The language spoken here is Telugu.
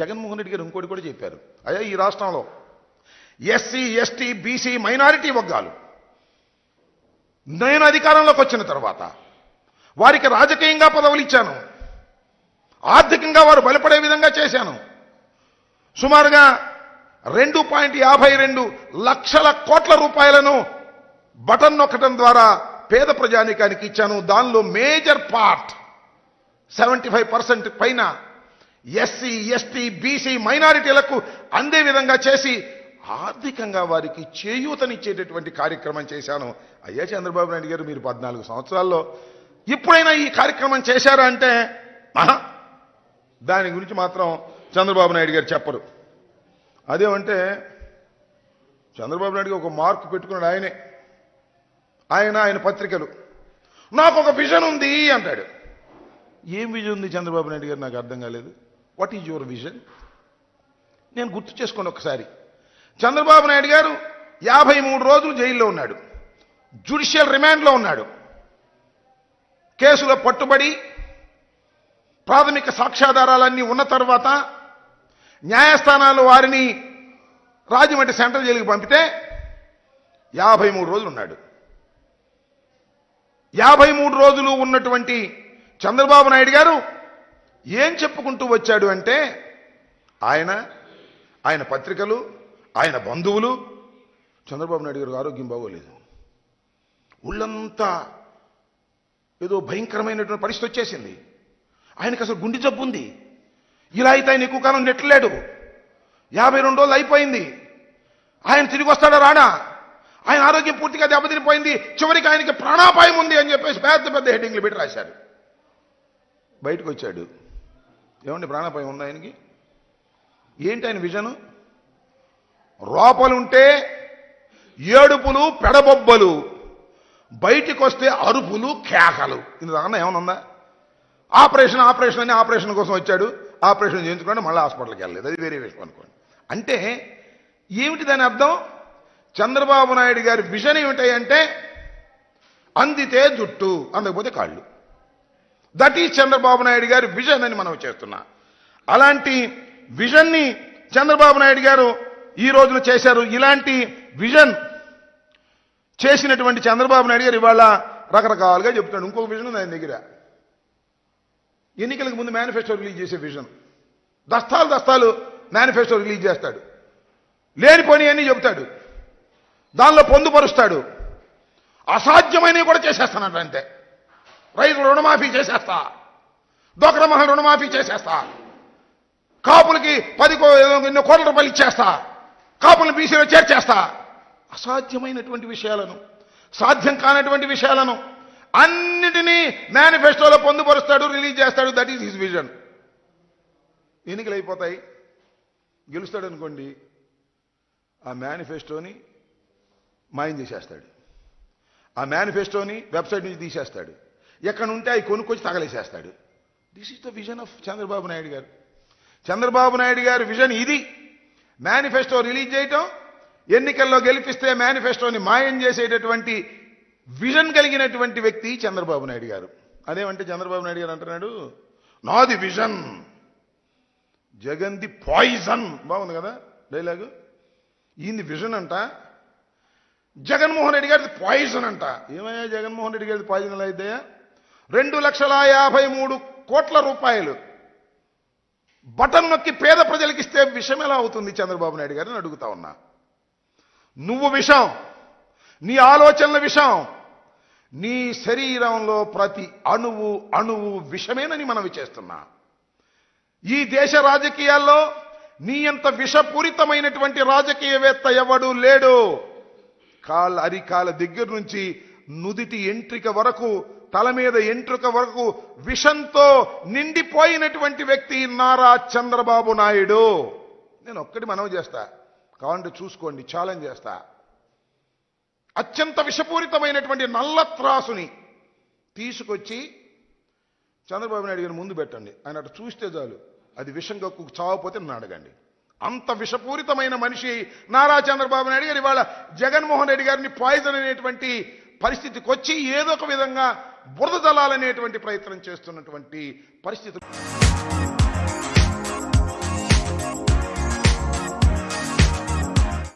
జగన్మోహన్ రెడ్డి గారు ఇంకోటి కూడా చెప్పారు. అయ్యా, ఈ రాష్ట్రంలో ఎస్సీ, ఎస్టీ, బీసీ, మైనారిటీ వర్గాలు నేను అధికారంలోకి వచ్చిన తర్వాత వారికి రాజకీయంగా పదవులు ఇచ్చాను, ఆర్థికంగా వారు బలపడే విధంగా చేశాను. సుమారుగా 2.52 లక్షల కోట్ల రూపాయలను బటన్ నొక్కడం ద్వారా పేద ప్రజానీకానికి ఇచ్చాను. దానిలో మేజర్ పార్ట్ 75% పైన ఎస్సీ, ఎస్టీ, బీసీ, మైనారిటీలకు అందే విధంగా చేసి ఆర్థికంగా వారికి చేయూతనిచ్చేటటువంటి కార్యక్రమం చేశాను. అయ్యా చంద్రబాబు నాయుడు గారు, మీరు 14 సంవత్సరాల్లో ఇప్పుడైనా ఈ కార్యక్రమం చేశారా అంటే దాని గురించి మాత్రం చంద్రబాబు నాయుడు గారు చెప్పరు. అదేమంటే చంద్రబాబు నాయుడు గారు ఒక మార్కు పెట్టుకున్నాడు. ఆయన పత్రికలు, నాకు ఒక విజన్ ఉంది అంటాడు. ఏం విజన్ ఉంది చంద్రబాబు నాయుడు గారు? నాకు అర్థం కాలేదు. What is your vision? నేను గుర్తు చేసుకోండి ఒకసారి. చంద్రబాబు నాయుడు గారు 53 రోజులు జైల్లో ఉన్నాడు, జ్యుడిషియల్ రిమాండ్లో ఉన్నాడు. కేసులో పట్టుబడి ప్రాథమిక సాక్ష్యాధారాలన్నీ ఉన్న తర్వాత న్యాయస్థానాలు వారిని రాజమండ్రి సెంట్రల్ జైలుకి పంపితే 53 రోజులు ఉన్నాడు. 53 రోజులు ఉన్నటువంటి చంద్రబాబు నాయుడు గారు ఏం చెప్పుకుంటూ వచ్చాడు అంటే ఆయన పత్రికలు, ఆయన బంధువులు, చంద్రబాబు నాయుడు గారు ఆరోగ్యం బాగోలేదు, ఒళ్ళంతా ఏదో భయంకరమైనటువంటి పరిస్థితి వచ్చేసింది, ఆయనకు అసలు గుండె జబ్బు ఉంది, ఇలా అయితే ఆయన ఎక్కువ కాలం నెట్టలేడు, 52 రోజులు అయిపోయింది, ఆయన తిరిగి వస్తాడా రాడా, ఆయన ఆరోగ్యం పూర్తిగా దెబ్బతినిపోయింది, చివరికి ఆయనకి ప్రాణాపాయం ఉంది అని చెప్పేసి పెద్ద పెద్ద హెడ్డింగ్లు పెట్టి రాశారు. బయటకు వచ్చాడు, ఏమండి ప్రాణాపాయం ఉంది ఆయనకి? ఏంటి ఆయన విజను? లోపలుంటే ఏడుపులు, పెడబొబ్బలు, బయటికి వస్తే అరుపులు, కేకలు. ఇందుకన్నా ఏమన్నా? ఆపరేషన్ అని ఆపరేషన్ కోసం వచ్చాడు, ఆపరేషన్ చేయించుకోండి, మళ్ళీ హాస్పిటల్కి వెళ్ళలేదు. అది వేరే విషయం అనుకోండి. అంటే ఏమిటి దాని అర్థం? చంద్రబాబు నాయుడు గారి విజన్ ఏమిటాయంటే అందితే జుట్టు, అందకపోతే కాళ్ళు. దట్ ఈజ్ చంద్రబాబు నాయుడు గారి విజన్ అని మనం చేస్తున్నా. అలాంటి విజన్ని చంద్రబాబు నాయుడు గారు ఈ రోజున చేశారు. ఇలాంటి విజన్ చేసినటువంటి చంద్రబాబు నాయుడు గారు ఇవాళ రకరకాలుగా చెప్తాడు. ఇంకొక విజన్ ఉంది ఆయన దగ్గర. ఎన్నికలకు ముందు మేనిఫెస్టో రిలీజ్ చేసే విజన్, దస్తాలు మేనిఫెస్టో రిలీజ్ చేస్తాడు, లేనిపోని అన్నీ చెబుతాడు, దానిలో పొందుపరుస్తాడు, అసాధ్యమైనవి కూడా చేసేస్తానంట. అంతే, రైతులు రుణమాఫీ చేసేస్తా, డోక్రా మహిళ రుణమాఫీ చేసేస్తా, కాపులకి 10 కోట్ల రూపాయలు ఇచ్చేస్తా, కాపులను బీసీలో చేర్చేస్తా. అసాధ్యమైనటువంటి విషయాలను, సాధ్యం కానటువంటి విషయాలను అన్నిటినీ మేనిఫెస్టోలో పొందుపరుస్తాడు, రిలీజ్ చేస్తాడు. That is his vision. ఎన్నికలు అయిపోతాయి, గెలుస్తాడు అనుకోండి, ఆ మేనిఫెస్టోని మాయం చేసేస్తాడు, ఆ మేనిఫెస్టోని వెబ్సైట్ నుంచి తీసేస్తాడు, ఎక్కడ ఉంటే అవి కొనుక్కొచ్చి తగలేసేస్తాడు. This is the vision of Chandrababu Naidu గారు. చంద్రబాబు నాయుడు గారి విజన్ ఇది. మేనిఫెస్టో రిలీజ్ చేయటం, ఎన్నికల్లో గెలిపిస్తే మేనిఫెస్టోని మాయం చేసేటటువంటి విజన్ కలిగినటువంటి వ్యక్తి చంద్రబాబు నాయుడు గారు. అదేమంటే చంద్రబాబు నాయుడు గారు అంటున్నాడు, నాది విజన్, జగన్ది పాయిజన్. బాగుంది కదా డైలాగు? ఈయనది విజన్ అంట, జగన్మోహన్ రెడ్డి గారిది పాయిజన్ అంట. ఏమయ్యా జగన్మోహన్ రెడ్డి గారిది పాయిజన్ ఎలా అయితే? 2,53 కోట్ల రూపాయలు బటన్ నొక్కి పేద ప్రజలకు ఇస్తే విషం ఎలా అవుతుంది చంద్రబాబు నాయుడు గారిని అడుగుతా ఉన్నా. నువ్వు విషం, నీ ఆలోచనల విషం, నీ శరీరంలో ప్రతి అణువు విషమేనని మనవి చేస్తున్నా. ఈ దేశ రాజకీయాల్లో నీ అంత విషపూరితమైనటువంటి రాజకీయవేత్త ఎవడు లేడు. అరికాల దగ్గర నుంచి నుదిటి ఎంట్రిక వరకు, తల మీద ఎంట్రుక వరకు విషంతో నిండిపోయినటువంటి వ్యక్తి నారా చంద్రబాబు నాయుడు. నేను ఒక్కటి మనవి చేస్తా, కావాలంటే చూసుకోండి, ఛాలెంజ్ చేస్తా. అత్యంత విషపూరితమైనటువంటి నల్ల త్రాసుని తీసుకొచ్చి చంద్రబాబు నాయుడు గారిని ముందు పెట్టండి. ఆయన అటు చూస్తే చాలు, అది విషం కక్కు చావపోతే నన్ను అడగండి. అంత విషపూరితమైన మనిషి నారా చంద్రబాబు నాయుడు గారు ఇవాళ జగన్మోహన్ రెడ్డి గారిని పాయిజన్ అనేటువంటి పరిస్థితికి వచ్చి ఏదో ఒక విధంగా బురద జల్లాలనేటువంటి ప్రయత్నం చేస్తున్నటువంటి పరిస్థితి.